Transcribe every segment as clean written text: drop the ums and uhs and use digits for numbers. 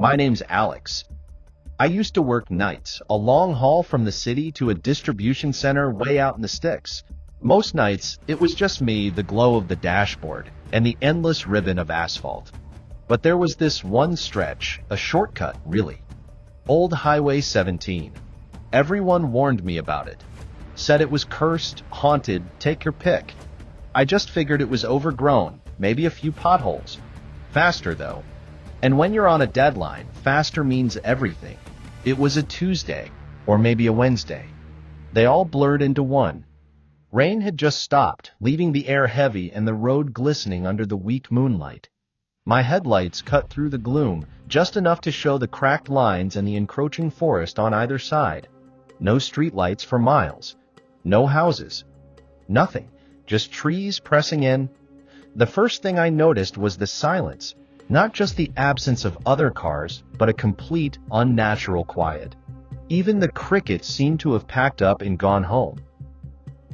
My name's Alex. I used to work nights, a long haul from the city to a distribution center way out in the sticks. Most nights, it was just me, the glow of the dashboard, and the endless ribbon of asphalt. But there was this one stretch, a shortcut, really. Old Highway 17. Everyone warned me about it. Said it was cursed, haunted, take your pick. I just figured it was overgrown, maybe a few potholes. Faster, though. And when you're on a deadline, faster means everything. It was a Tuesday, or maybe a Wednesday. They all blurred into one. Rain had just stopped, leaving the air heavy and the road glistening under the weak moonlight. My headlights cut through the gloom, just enough to show the cracked lines and the encroaching forest on either side. No streetlights for miles. No houses. Nothing. Just trees pressing in. The first thing I noticed was the silence. Not just the absence of other cars, but a complete, unnatural quiet. Even the crickets seemed to have packed up and gone home.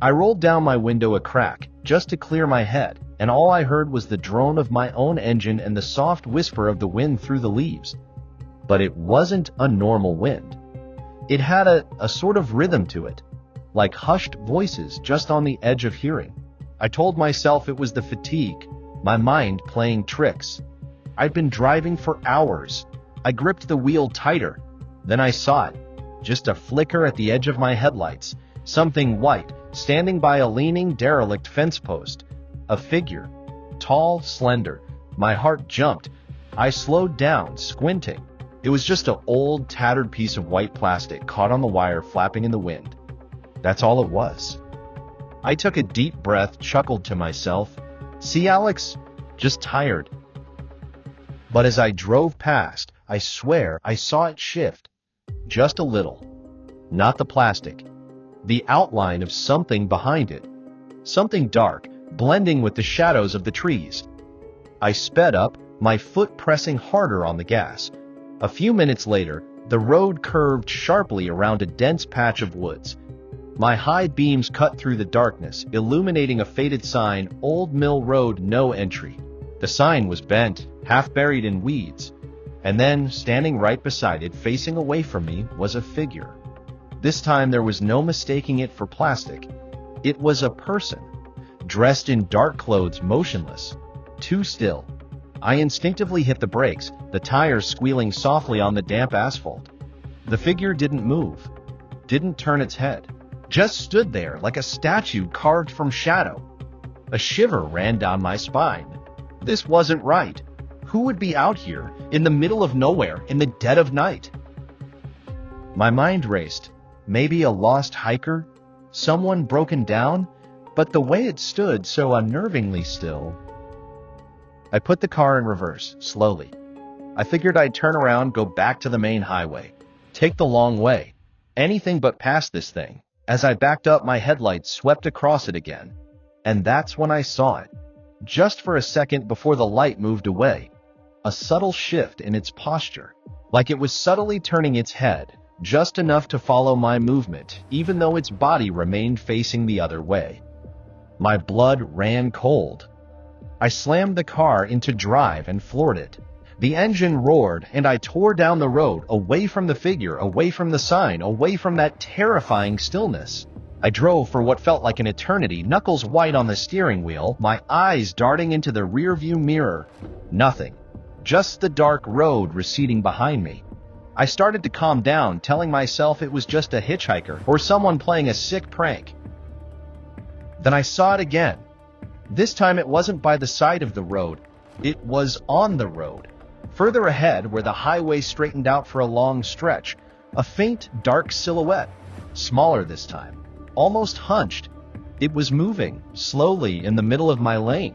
I rolled down my window a crack, just to clear my head, and all I heard was the drone of my own engine and the soft whisper of the wind through the leaves. But it wasn't a normal wind. It had a sort of rhythm to it, like hushed voices just on the edge of hearing. I told myself it was the fatigue, my mind playing tricks. I'd been driving for hours. I gripped the wheel tighter. Then I saw it. Just a flicker at the edge of my headlights. Something white, standing by a leaning, derelict fence post. A figure. Tall, slender. My heart jumped. I slowed down, squinting. It was just an old, tattered piece of white plastic caught on the wire flapping in the wind. That's all it was. I took a deep breath, chuckled to myself. See, Alex? Just tired. But as I drove past, I swear I saw it shift. Just a little. Not the plastic. The outline of something behind it. Something dark, blending with the shadows of the trees. I sped up, my foot pressing harder on the gas. A few minutes later, the road curved sharply around a dense patch of woods. My high beams cut through the darkness, illuminating a faded sign, Old Mill Road, no entry. The sign was bent, half buried in weeds, and then, standing right beside it, facing away from me, was a figure. This time there was no mistaking it for plastic. It was a person, dressed in dark clothes, motionless, too still. I instinctively hit the brakes, the tires squealing softly on the damp asphalt. The figure didn't move, didn't turn its head, just stood there like a statue carved from shadow. A shiver ran down my spine. This wasn't right. Who would be out here, in the middle of nowhere, in the dead of night? My mind raced. Maybe a lost hiker? Someone broken down? But the way it stood so unnervingly still. I put the car in reverse, slowly. I figured I'd turn around, go back to the main highway. Take the long way. Anything but past this thing. As I backed up, my headlights swept across it again. And that's when I saw it. Just for a second before the light moved away. A subtle shift in its posture. Like it was subtly turning its head, just enough to follow my movement, even though its body remained facing the other way. My blood ran cold. I slammed the car into drive and floored it. The engine roared, and I tore down the road, away from the figure, away from the sign, away from that terrifying stillness. I drove for what felt like an eternity, knuckles white on the steering wheel, my eyes darting into the rearview mirror. Nothing. Just the dark road receding behind me. I started to calm down, telling myself it was just a hitchhiker or someone playing a sick prank. Then I saw it again. This time it wasn't by the side of the road. It was on the road. Further ahead, where the highway straightened out for a long stretch, a faint, dark silhouette. Smaller this time. Almost hunched. It was moving, slowly, in the middle of my lane.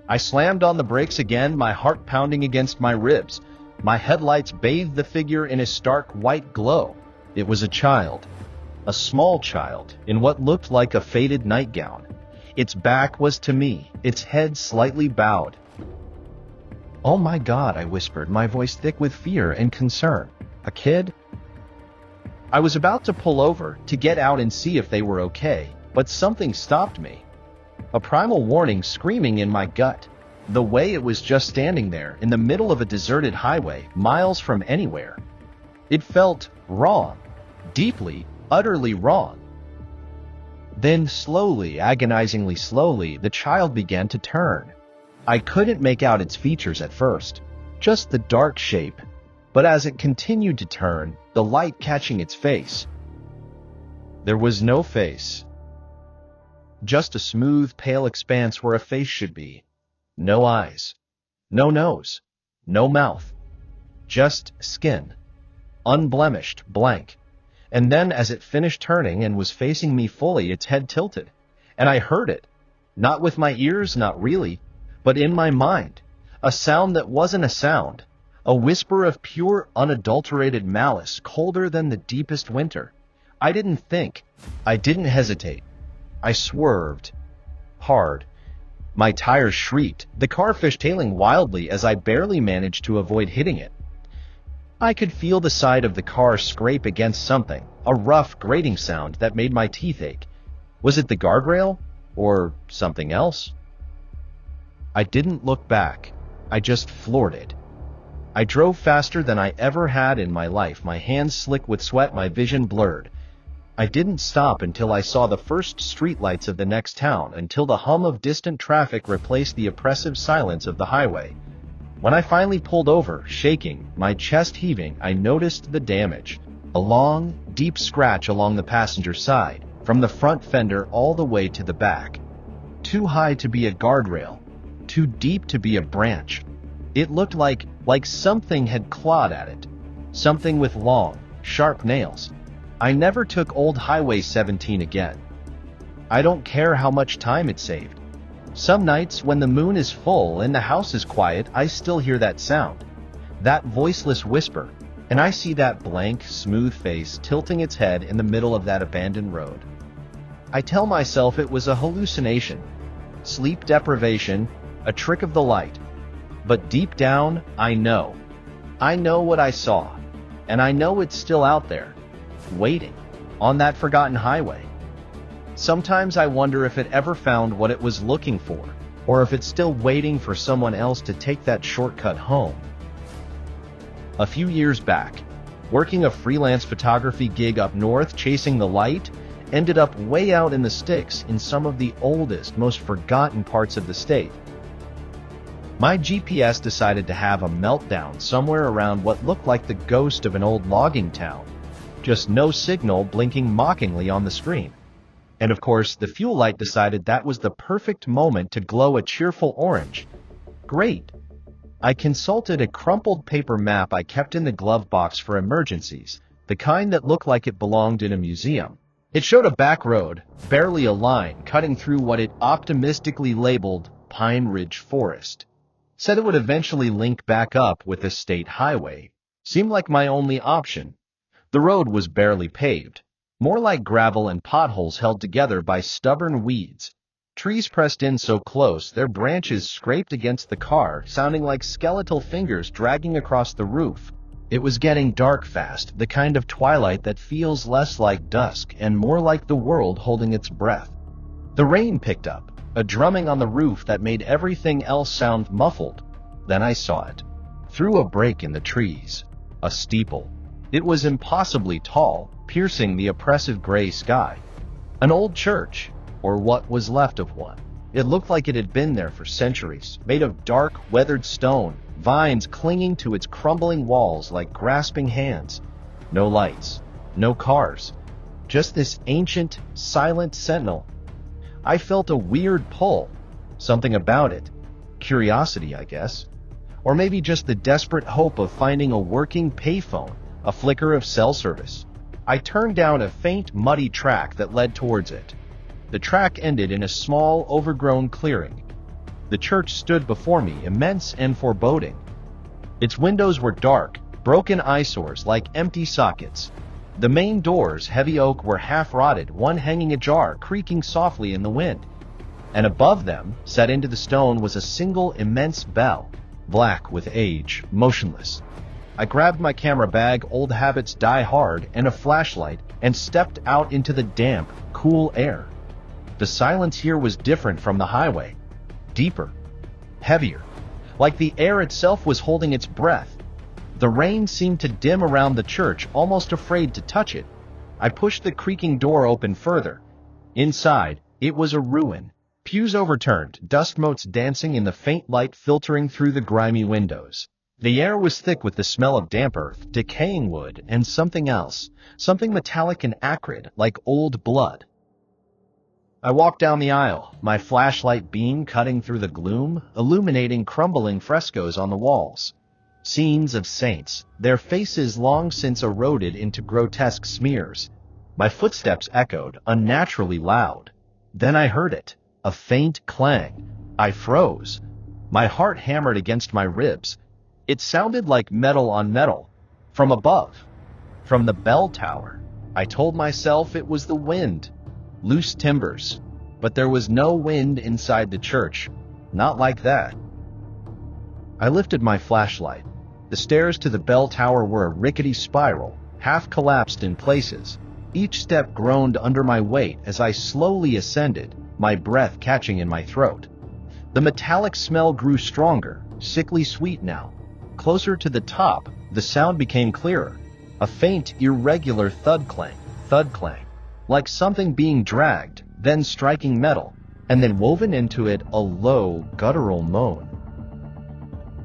I slammed on the brakes again, my heart pounding against my ribs. My headlights bathed the figure in a stark white glow. It was a child. A small child, in what looked like a faded nightgown. Its back was to me, its head slightly bowed. "Oh my God," I whispered, my voice thick with fear and concern. "A kid?" I was about to pull over, to get out and see if they were okay, but something stopped me. A primal warning screaming in my gut. The way it was just standing there in the middle of a deserted highway, miles from anywhere. It felt wrong. Deeply, utterly wrong. Then slowly, agonizingly slowly, the child began to turn. I couldn't make out its features at first, just the dark shape. But as it continued to turn, the light catching its face. There was no face. Just a smooth, pale expanse where a face should be. No eyes. No nose. No mouth. Just skin. Unblemished, blank. And then as it finished turning and was facing me fully, its head tilted. And I heard it. Not with my ears, not really, but in my mind. A sound that wasn't a sound. A whisper of pure, unadulterated malice, colder than the deepest winter. I didn't think. I didn't hesitate. I swerved. Hard. My tires shrieked, the car fishtailing wildly as I barely managed to avoid hitting it. I could feel the side of the car scrape against something, a rough, grating sound that made my teeth ache. Was it the guardrail? Or something else? I didn't look back. I just floored it. I drove faster than I ever had in my life, my hands slick with sweat, my vision blurred. I didn't stop until I saw the first streetlights of the next town, until the hum of distant traffic replaced the oppressive silence of the highway. When I finally pulled over, shaking, my chest heaving, I noticed the damage. A long, deep scratch along the passenger side, from the front fender all the way to the back. Too high to be a guardrail, too deep to be a branch. It looked like something had clawed at it. Something with long, sharp nails. I never took old Highway 17 again. I don't care how much time it saved. Some nights when the moon is full and the house is quiet, I still hear that sound. That voiceless whisper. And I see that blank, smooth face tilting its head in the middle of that abandoned road. I tell myself it was a hallucination. Sleep deprivation, a trick of the light. But deep down, I know. I know what I saw. And I know it's still out there, waiting, on that forgotten highway. Sometimes I wonder if it ever found what it was looking for, or if it's still waiting for someone else to take that shortcut home. A few years back, working a freelance photography gig up north chasing the light, ended up way out in the sticks in some of the oldest, most forgotten parts of the state. My GPS decided to have a meltdown somewhere around what looked like the ghost of an old logging town. Just no signal blinking mockingly on the screen. And of course, the fuel light decided that was the perfect moment to glow a cheerful orange. Great. I consulted a crumpled paper map I kept in the glove box for emergencies, the kind that looked like it belonged in a museum. It showed a back road, barely a line, cutting through what it optimistically labeled Pine Ridge Forest. Said it would eventually link back up with the state highway. Seemed like my only option. The road was barely paved, more like gravel and potholes held together by stubborn weeds. Trees pressed in so close their branches scraped against the car, sounding like skeletal fingers dragging across the roof. It was getting dark fast, the kind of twilight that feels less like dusk and more like the world holding its breath. The rain picked up, a drumming on the roof that made everything else sound muffled. Then I saw it. Through a break in the trees. A steeple. It was impossibly tall, piercing the oppressive gray sky. An old church, or what was left of one. It looked like it had been there for centuries, made of dark, weathered stone, vines clinging to its crumbling walls like grasping hands. No lights, no cars, just this ancient, silent sentinel. I felt a weird pull, something about it. Curiosity, I guess. Or maybe just the desperate hope of finding a working payphone, a flicker of cell service. I turned down a faint, muddy track that led towards it. The track ended in a small, overgrown clearing. The church stood before me, immense and foreboding. Its windows were dark, broken eyesores like empty sockets. The main doors, heavy oak, were half-rotted, one hanging ajar, creaking softly in the wind. And above them, set into the stone, was a single immense bell, black with age, motionless. I grabbed my camera bag, old habits die hard, and a flashlight, and stepped out into the damp, cool air. The silence here was different from the highway. Deeper. heavier, like the air itself was holding its breath. The rain seemed to dim around the church, almost afraid to touch it. I pushed the creaking door open further. Inside, it was a ruin. Pews overturned, dust motes dancing in the faint light filtering through the grimy windows. The air was thick with the smell of damp earth, decaying wood, and something else, something metallic and acrid, like old blood. I walked down the aisle, my flashlight beam cutting through the gloom, illuminating crumbling frescoes on the walls. Scenes of saints, their faces long since eroded into grotesque smears. My footsteps echoed, unnaturally loud. Then I heard it, a faint clang. I froze. My heart hammered against my ribs. It sounded like metal on metal. From above. From the bell tower. I told myself it was the wind. Loose timbers. But there was no wind inside the church. Not like that. I lifted my flashlight. The stairs to the bell tower were a rickety spiral, half collapsed in places. Each step groaned under my weight as I slowly ascended, my breath catching in my throat. The metallic smell grew stronger, sickly sweet now. Closer to the top, the sound became clearer. A faint, irregular thud clang, like something being dragged, then striking metal, and then woven into it a low, guttural moan.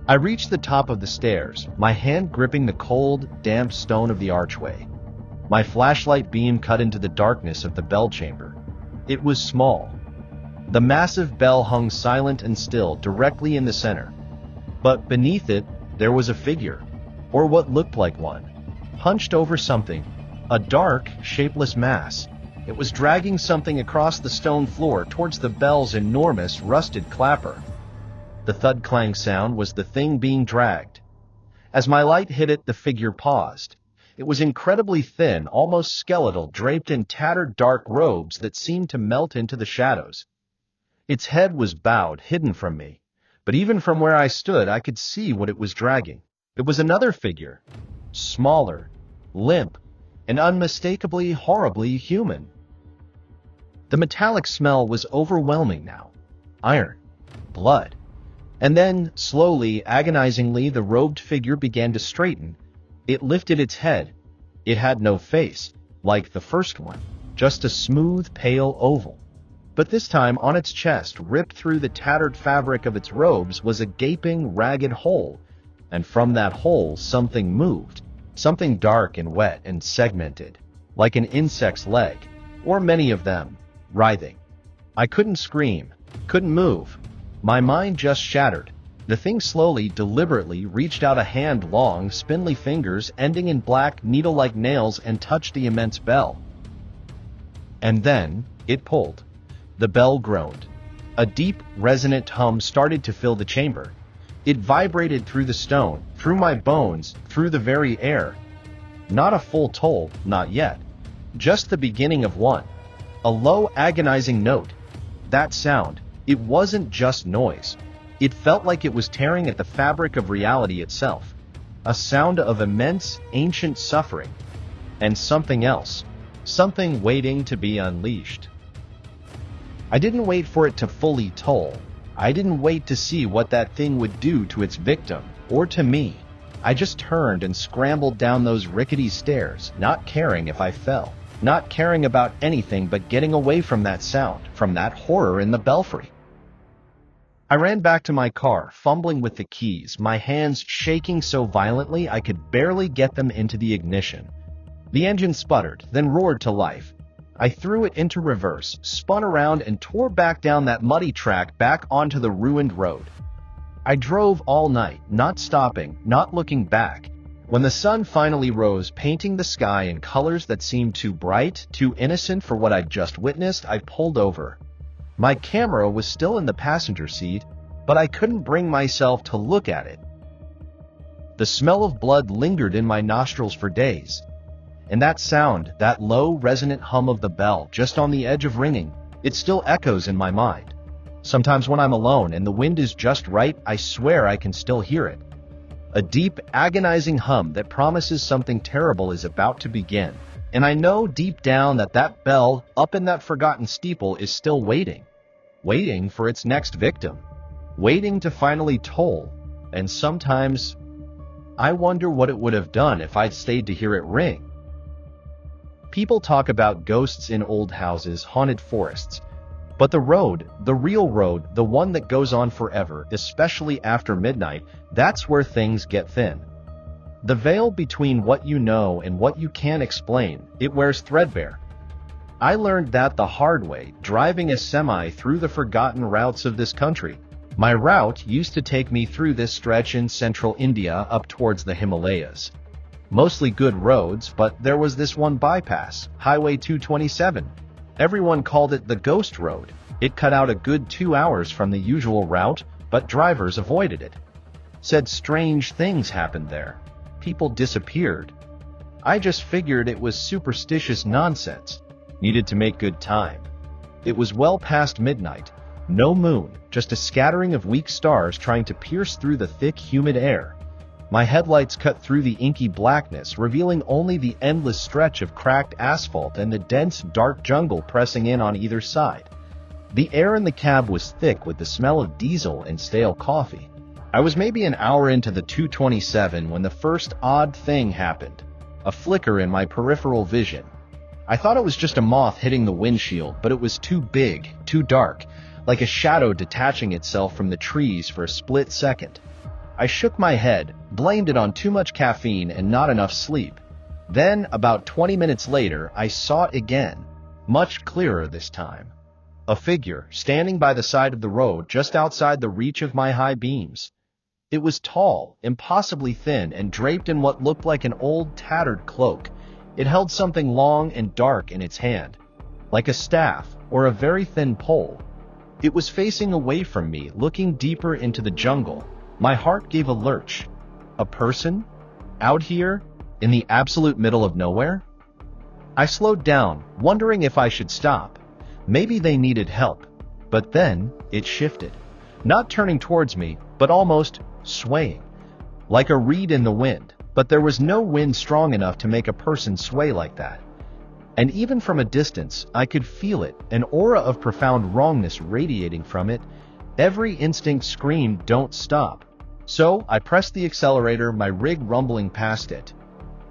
I reached the top of the stairs, my hand gripping the cold, damp stone of the archway. My flashlight beam cut into the darkness of the bell chamber. It was small. The massive bell hung silent and still directly in the center. But beneath it, there was a figure, or what looked like one, hunched over something, a dark, shapeless mass. It was dragging something across the stone floor towards the bell's enormous, rusted clapper. The thud-clang sound was the thing being dragged. As my light hit it, the figure paused. It was incredibly thin, almost skeletal, draped in tattered dark robes that seemed to melt into the shadows. Its head was bowed, hidden from me, but even from where I stood, I could see what it was dragging. It was another figure, smaller, limp, and unmistakably, horribly human. The metallic smell was overwhelming now. Iron, blood. And then, slowly, agonizingly, the robed figure began to straighten. It lifted its head. It had no face, like the first one, just a smooth, pale oval. But this time, on its chest, ripped through the tattered fabric of its robes, was a gaping, ragged hole. And from that hole, something moved. Something dark and wet and segmented, like an insect's leg, or many of them, writhing. I couldn't scream, couldn't move. My mind just shattered. The thing slowly, deliberately reached out a hand, long, spindly fingers ending in black, needle-like nails, and touched the immense bell. And then, it pulled. The bell groaned. A deep, resonant hum started to fill the chamber. It vibrated through the stone, through my bones, through the very air. Not a full toll, not yet. Just the beginning of one. A low, agonizing note. That sound. It wasn't just noise. It felt like it was tearing at the fabric of reality itself. A sound of immense, ancient suffering. And something else. Something waiting to be unleashed. I didn't wait for it to fully toll. I didn't wait to see what that thing would do to its victim, or to me. I just turned and scrambled down those rickety stairs, not caring if I fell. Not caring about anything but getting away from that sound, from that horror in the belfry. I ran back to my car, fumbling with the keys, my hands shaking so violently I could barely get them into the ignition. The engine sputtered, then roared to life. I threw it into reverse, spun around, and tore back down that muddy track back onto the ruined road. I drove all night, not stopping, not looking back. When the sun finally rose, painting the sky in colors that seemed too bright, too innocent for what I'd just witnessed, I pulled over. My camera was still in the passenger seat, but I couldn't bring myself to look at it. The smell of blood lingered in my nostrils for days. And that sound, that low, resonant hum of the bell, just on the edge of ringing, it still echoes in my mind. Sometimes when I'm alone and the wind is just right, I swear I can still hear it. A deep, agonizing hum that promises something terrible is about to begin. And I know deep down that that bell, up in that forgotten steeple, is still waiting for its next victim. waiting to finally toll, and sometimes I wonder what it would have done if I'd stayed to hear it ring. People talk about ghosts in old houses, haunted forests, but the road, the real road, the one that goes on forever, especially after midnight, that's where things get thin. The veil between what you know and what you can't explain, it wears threadbare. I learned that the hard way, driving a semi through the forgotten routes of this country. My route used to take me through this stretch in central India up towards the Himalayas. Mostly good roads, but there was this one bypass, Highway 227. Everyone called it the Ghost Road. It cut out a good 2 hours from the usual route, but drivers avoided it. Said strange things happened there. People disappeared. I just figured it was superstitious nonsense. Needed to make good time. It was well past midnight. No moon, just a scattering of weak stars trying to pierce through the thick, humid air. My headlights cut through the inky blackness, revealing only the endless stretch of cracked asphalt and the dense, dark jungle pressing in on either side. The air in the cab was thick with the smell of diesel and stale coffee. I was maybe an hour into the 227 when the first odd thing happened. A flicker in my peripheral vision. I thought it was just a moth hitting the windshield, but it was too big, too dark, like a shadow detaching itself from the trees for a split second. I shook my head, blamed it on too much caffeine and not enough sleep. Then, about 20 minutes later, I saw it again, much clearer this time. A figure, standing by the side of the road just outside the reach of my high beams. It was tall, impossibly thin, and draped in what looked like an old, tattered cloak. It held something long and dark in its hand, like a staff or a very thin pole. It was facing away from me, looking deeper into the jungle. My heart gave a lurch. A person? Out here? In the absolute middle of nowhere? I slowed down, wondering if I should stop. Maybe they needed help. But then, it shifted. Not turning towards me, but almost swaying. Like a reed in the wind. But there was no wind strong enough to make a person sway like that. And even from a distance, I could feel it, an aura of profound wrongness radiating from it. Every instinct screamed, "Don't stop." So I pressed the accelerator, my rig rumbling past it.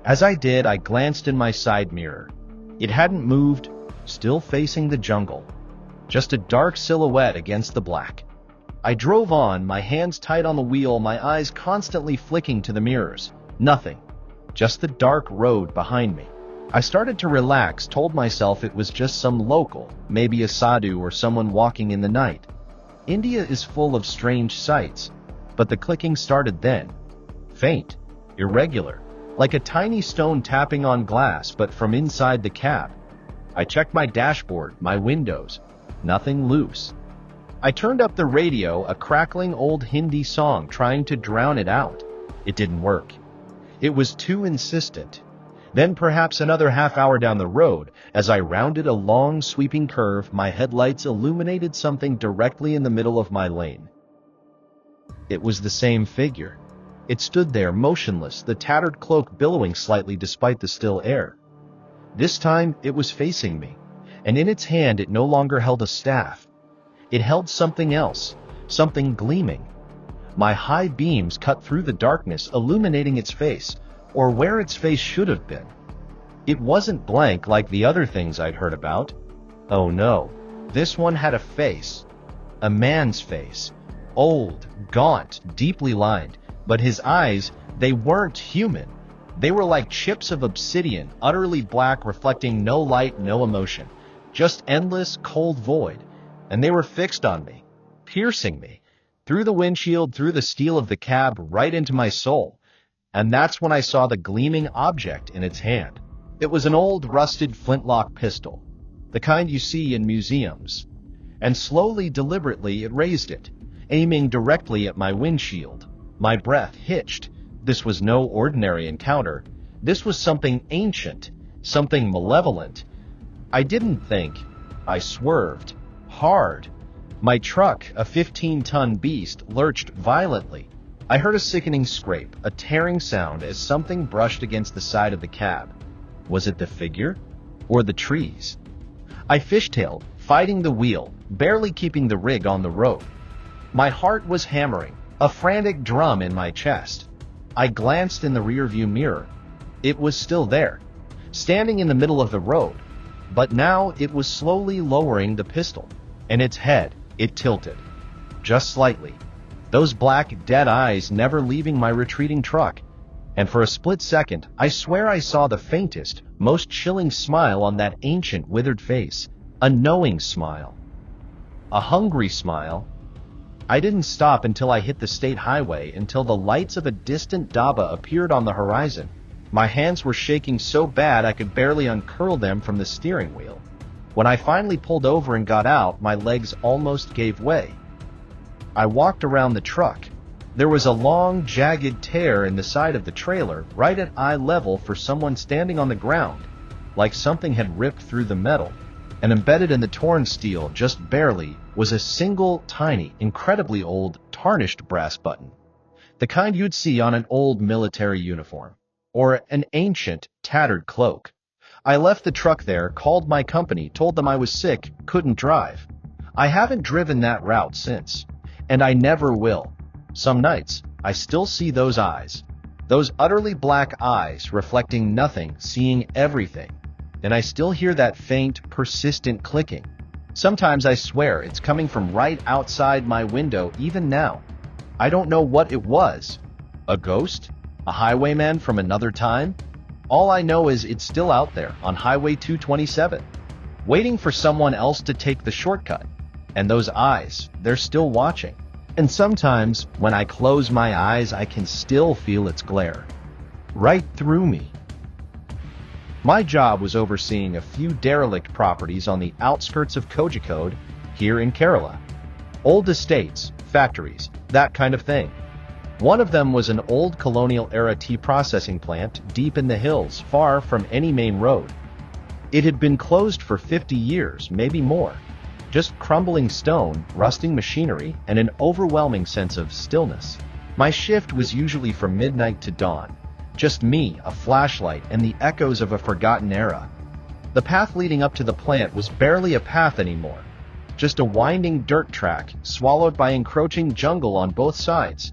As I did, I glanced in my side mirror. It hadn't moved, still facing the jungle. Just a dark silhouette against the black. I drove on, my hands tight on the wheel, my eyes constantly flicking to the mirrors. Nothing. Just the dark road behind me. I started to relax, told myself it was just some local, maybe a sadhu or someone walking in the night. India is full of strange sights. But the clicking started then. Faint, irregular, like a tiny stone tapping on glass, but from inside the cab. I checked my dashboard, my windows. Nothing loose. I turned up the radio, a crackling old Hindi song, trying to drown it out. It didn't work. It was too insistent. Then perhaps another half hour down the road, as I rounded a long, sweeping curve, my headlights illuminated something directly in the middle of my lane. It was the same figure. It stood there, motionless, the tattered cloak billowing slightly despite the still air. This time, it was facing me, and in its hand it no longer held a staff. It held something else, something gleaming. My high beams cut through the darkness, illuminating its face, or where its face should have been. It wasn't blank like the other things I'd heard about. Oh no, this one had a face. A man's face. Old, gaunt, deeply lined, but his eyes, they weren't human. They were like chips of obsidian, utterly black, reflecting no light, no emotion. Just endless, cold void. And they were fixed on me, piercing me, through the windshield, through the steel of the cab, right into my soul. And that's when I saw the gleaming object in its hand. It was an old, rusted flintlock pistol, the kind you see in museums. And slowly, deliberately, it raised it, aiming directly at my windshield. My breath hitched. This was no ordinary encounter. This was something ancient, something malevolent. I didn't think. I swerved. Hard. My truck, a 15-ton beast, lurched violently. I heard a sickening scrape, a tearing sound as something brushed against the side of the cab. Was it the figure? Or the trees? I fishtailed, fighting the wheel, barely keeping the rig on the road. My heart was hammering, a frantic drum in my chest. I glanced in the rearview mirror. It was still there, standing in the middle of the road, but now it was slowly lowering the pistol, and its head, it tilted. Just slightly. Those black, dead eyes never leaving my retreating truck. And for a split second, I swear I saw the faintest, most chilling smile on that ancient, withered face. A knowing smile. A hungry smile. I didn't stop until I hit the state highway, until the lights of a distant dhaba appeared on the horizon. My hands were shaking so bad I could barely uncurl them from the steering wheel. When I finally pulled over and got out, my legs almost gave way. I walked around the truck. There was a long, jagged tear in the side of the trailer, right at eye level for someone standing on the ground, like something had ripped through the metal. And embedded in the torn steel, just barely, was a single, tiny, incredibly old, tarnished brass button. The kind you'd see on an old military uniform. Or an ancient, tattered cloak. I left the truck there, called my company, told them I was sick, couldn't drive. I haven't driven that route since. And I never will. Some nights, I still see those eyes. Those utterly black eyes, reflecting nothing, seeing everything. And I still hear that faint, persistent clicking. Sometimes I swear it's coming from right outside my window even now. I don't know what it was. A ghost? A highwayman from another time? All I know is it's still out there on Highway 227, waiting for someone else to take the shortcut. And those eyes, they're still watching. And sometimes, when I close my eyes, I can still feel its glare. Right through me. My job was overseeing a few derelict properties on the outskirts of Kozhikode, here in Kerala. Old estates, factories, that kind of thing. One of them was an old colonial-era tea processing plant deep in the hills, far from any main road. It had been closed for 50 years, maybe more. Just crumbling stone, rusting machinery, and an overwhelming sense of stillness. My shift was usually from midnight to dawn. Just me, a flashlight, and the echoes of a forgotten era. The path leading up to the plant was barely a path anymore. Just a winding dirt track, swallowed by encroaching jungle on both sides.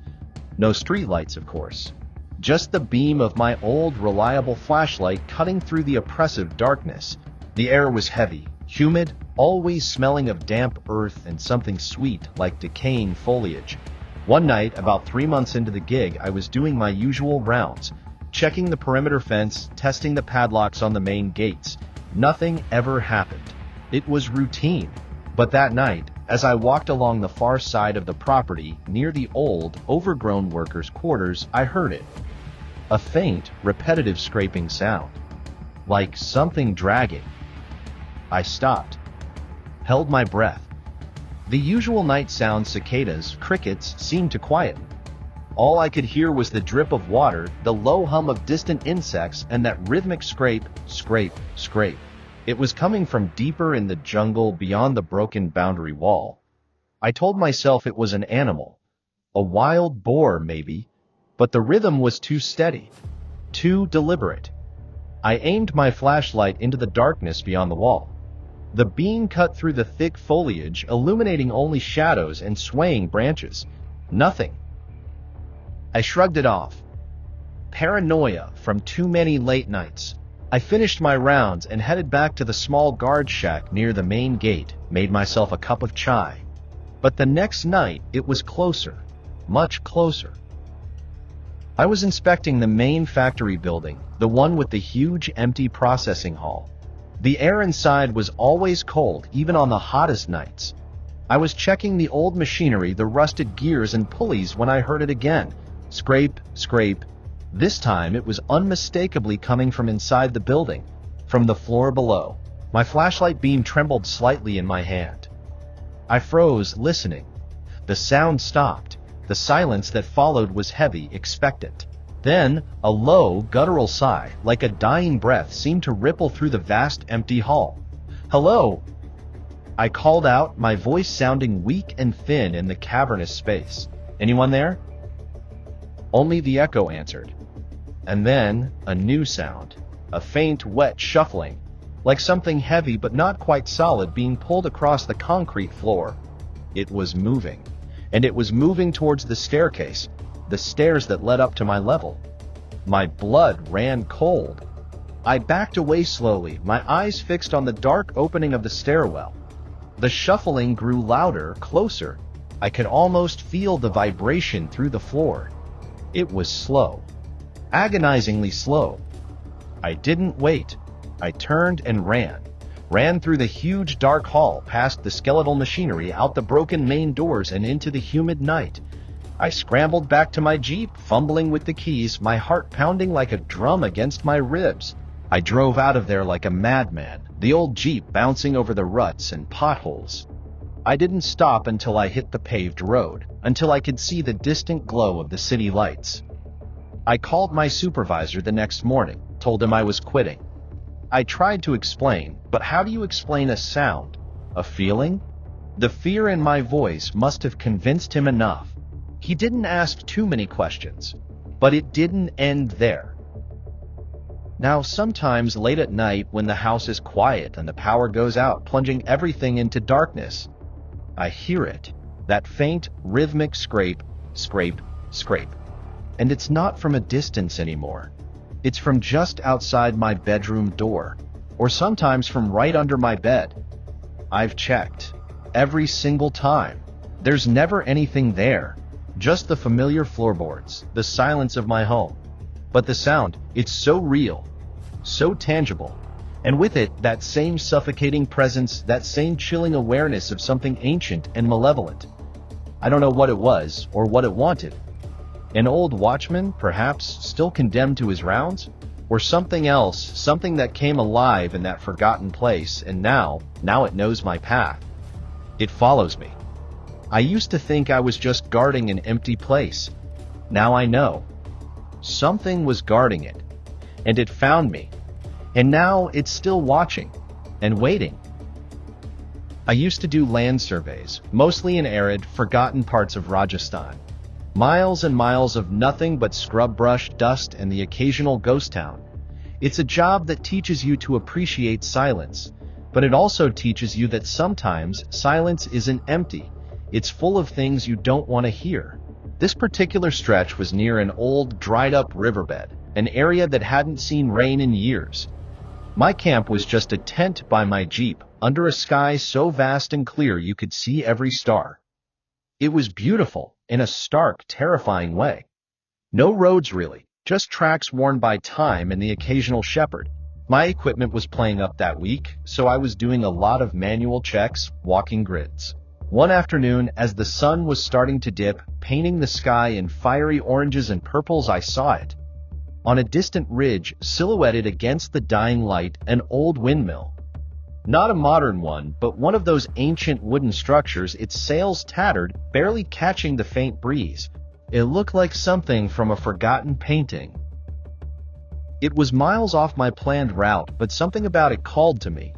No streetlights, of course. Just the beam of my old, reliable flashlight cutting through the oppressive darkness. The air was heavy, humid, always smelling of damp earth and something sweet like decaying foliage. One night, about 3 months into the gig, I was doing my usual rounds, checking the perimeter fence, testing the padlocks on the main gates. Nothing ever happened. It was routine. But that night, as I walked along the far side of the property, near the old, overgrown workers' quarters, I heard it. A faint, repetitive scraping sound. Like something dragging. I stopped. Held my breath. The usual night sounds, cicadas, crickets, seemed to quieten. All I could hear was the drip of water, the low hum of distant insects, and that rhythmic scrape, scrape, scrape. It was coming from deeper in the jungle beyond the broken boundary wall. I told myself it was an animal. A wild boar, maybe. But the rhythm was too steady. Too deliberate. I aimed my flashlight into the darkness beyond the wall. The beam cut through the thick foliage, illuminating only shadows and swaying branches. Nothing. I shrugged it off. Paranoia from too many late nights. I finished my rounds and headed back to the small guard shack near the main gate, made myself a cup of chai. But the next night, it was closer. Much closer. I was inspecting the main factory building, the one with the huge empty processing hall. The air inside was always cold, even on the hottest nights. I was checking the old machinery, the rusted gears and pulleys, when I heard it again. Scrape, scrape. This time it was unmistakably coming from inside the building, from the floor below. My flashlight beam trembled slightly in my hand. I froze, listening. The sound stopped. The silence that followed was heavy, expectant. Then, a low, guttural sigh, like a dying breath, seemed to ripple through the vast, empty hall. "Hello?" I called out, my voice sounding weak and thin in the cavernous space. "Anyone there?" Only the echo answered. And then, a new sound. A faint, wet shuffling, like something heavy but not quite solid being pulled across the concrete floor. It was moving. and it was moving towards the staircase, the stairs that led up to my level. My blood ran cold. I backed away slowly, my eyes fixed on the dark opening of the stairwell. The shuffling grew louder, closer. I could almost feel the vibration through the floor. It was slow, agonizingly slow. I didn't wait. I turned and ran through the huge dark hall, past the skeletal machinery, out the broken main doors, and into the humid night. I scrambled back to my Jeep, fumbling with the keys, my heart pounding like a drum against my ribs. I drove out of there like a madman, the old Jeep bouncing over the ruts and potholes. I didn't stop until I hit the paved road, until I could see the distant glow of the city lights. I called my supervisor the next morning, told him I was quitting. I tried to explain, but how do you explain a sound, a feeling? The fear in my voice must have convinced him enough. He didn't ask too many questions, but it didn't end there. Now, sometimes late at night when the house is quiet and the power goes out, plunging everything into darkness, I hear it, that faint, rhythmic scrape, scrape, scrape. And it's not from a distance anymore. It's from just outside my bedroom door, or sometimes from right under my bed. I've checked. Every single time. There's never anything there. Just the familiar floorboards, the silence of my home. But the sound, it's so real, so tangible. And with it, that same suffocating presence, that same chilling awareness of something ancient and malevolent. I don't know what it was, or what it wanted. An old watchman, perhaps, still condemned to his rounds? Or something else, something that came alive in that forgotten place, and now it knows my path. It follows me. I used to think I was just guarding an empty place. Now I know. Something was guarding it, and it found me. And now it's still watching, and waiting. I used to do land surveys, mostly in arid, forgotten parts of Rajasthan. Miles and miles of nothing but scrub brush, dust, and the occasional ghost town. It's a job that teaches you to appreciate silence, but it also teaches you that sometimes silence isn't empty. It's full of things you don't want to hear. This particular stretch was near an old, dried-up riverbed, an area that hadn't seen rain in years. My camp was just a tent by my Jeep, under a sky so vast and clear you could see every star. It was beautiful, in a stark, terrifying way. No roads really, just tracks worn by time and the occasional shepherd. My equipment was playing up that week, so I was doing a lot of manual checks, walking grids. One afternoon, as the sun was starting to dip, painting the sky in fiery oranges and purples, I saw it. On a distant ridge, silhouetted against the dying light, an old windmill. Not a modern one, but one of those ancient wooden structures, its sails tattered, barely catching the faint breeze. It looked like something from a forgotten painting. It was miles off my planned route, but something about it called to me.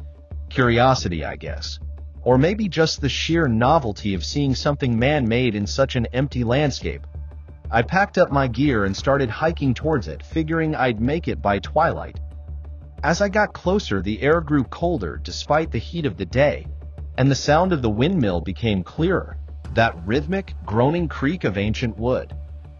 Curiosity, I guess. Or maybe just the sheer novelty of seeing something man-made in such an empty landscape. I packed up my gear and started hiking towards it, figuring I'd make it by twilight. As I got closer, the air grew colder despite the heat of the day, and the sound of the windmill became clearer, that rhythmic, groaning creak of ancient wood.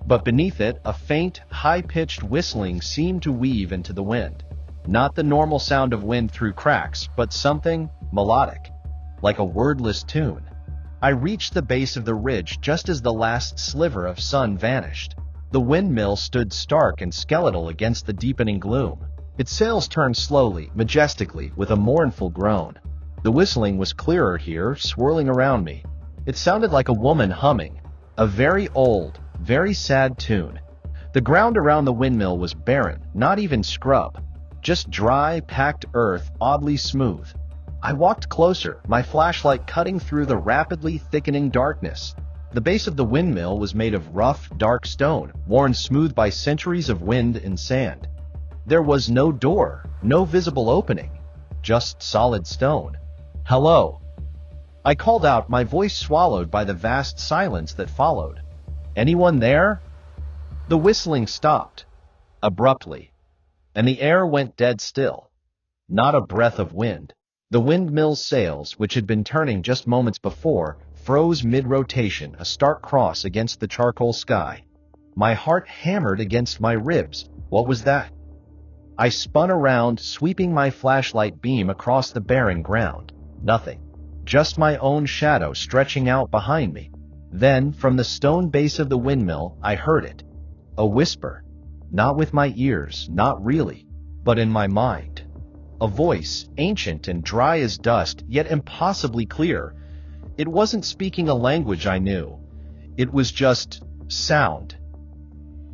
But beneath it, a faint, high-pitched whistling seemed to weave into the wind. Not the normal sound of wind through cracks, but something melodic, like a wordless tune. I reached the base of the ridge just as the last sliver of sun vanished. The windmill stood stark and skeletal against the deepening gloom. Its sails turned slowly, majestically, with a mournful groan. The whistling was clearer here, swirling around me. It sounded like a woman humming, a very old, very sad tune. The ground around the windmill was barren, not even scrub, just dry, packed earth, oddly smooth. I walked closer, my flashlight cutting through the rapidly thickening darkness. The base of the windmill was made of rough, dark stone, worn smooth by centuries of wind and sand. There was no door, no visible opening, just solid stone. "Hello." I called out, my voice swallowed by the vast silence that followed. "Anyone there?" The whistling stopped, abruptly, and the air went dead still. Not a breath of wind. The windmill's sails, which had been turning just moments before, froze mid-rotation, a stark cross against the charcoal sky. My heart hammered against my ribs. What was that? I spun around, sweeping my flashlight beam across the barren ground. Nothing. Just my own shadow stretching out behind me. Then, from the stone base of the windmill, I heard it. A whisper. Not with my ears, not really, but in my mind. A voice, ancient and dry as dust, yet impossibly clear. It wasn't speaking a language I knew. It was just sound.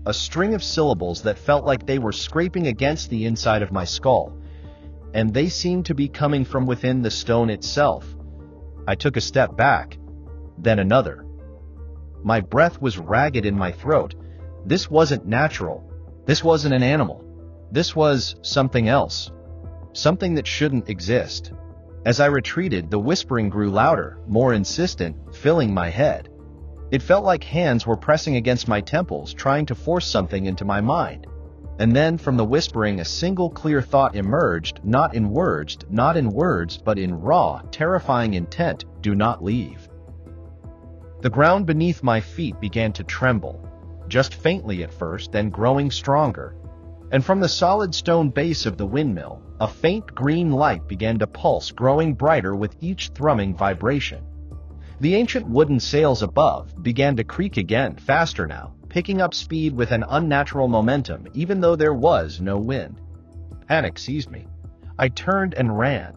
A string of syllables that felt like they were scraping against the inside of my skull, and they seemed to be coming from within the stone itself. I took a step back, then another. My breath was ragged in my throat. This wasn't natural. This wasn't an animal. This was something else. Something that shouldn't exist. As I retreated, the whispering grew louder, more insistent, filling my head. It felt like hands were pressing against my temples, trying to force something into my mind. And then, from the whispering, a single clear thought emerged, not in words, but in raw, terrifying intent: do not leave. The ground beneath my feet began to tremble, just faintly at first, then growing stronger. And from the solid stone base of the windmill, a faint green light began to pulse, growing brighter with each thrumming vibration. The ancient wooden sails above began to creak again, faster now, picking up speed with an unnatural momentum, even though there was no wind. Panic seized me. I turned and ran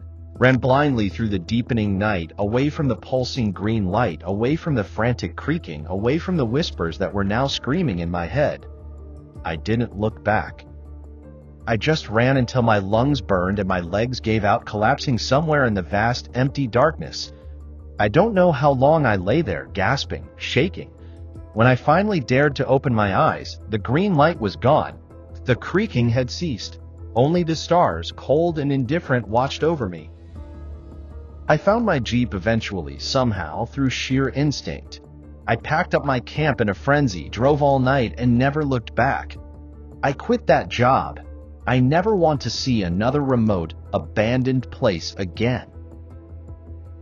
blindly through the deepening night, away from the pulsing green light, away from the frantic creaking, away from the whispers that were now screaming in my head. I didn't look back. I just ran until my lungs burned and my legs gave out, collapsing somewhere in the vast, empty darkness. I don't know how long I lay there, gasping, shaking. When I finally dared to open my eyes, the green light was gone. The creaking had ceased. Only the stars, cold and indifferent, watched over me. I found my Jeep eventually, somehow, through sheer instinct. I packed up my camp in a frenzy, drove all night, and never looked back. I quit that job. I never want to see another remote, abandoned place again.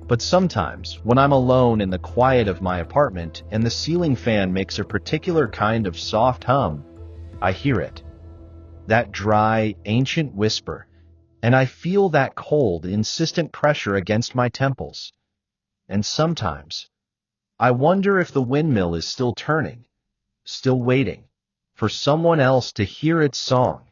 But sometimes, when I'm alone in the quiet of my apartment and the ceiling fan makes a particular kind of soft hum, I hear it. That dry, ancient whisper, and I feel that cold, insistent pressure against my temples. And sometimes, I wonder if the windmill is still turning, still waiting, for someone else to hear its song.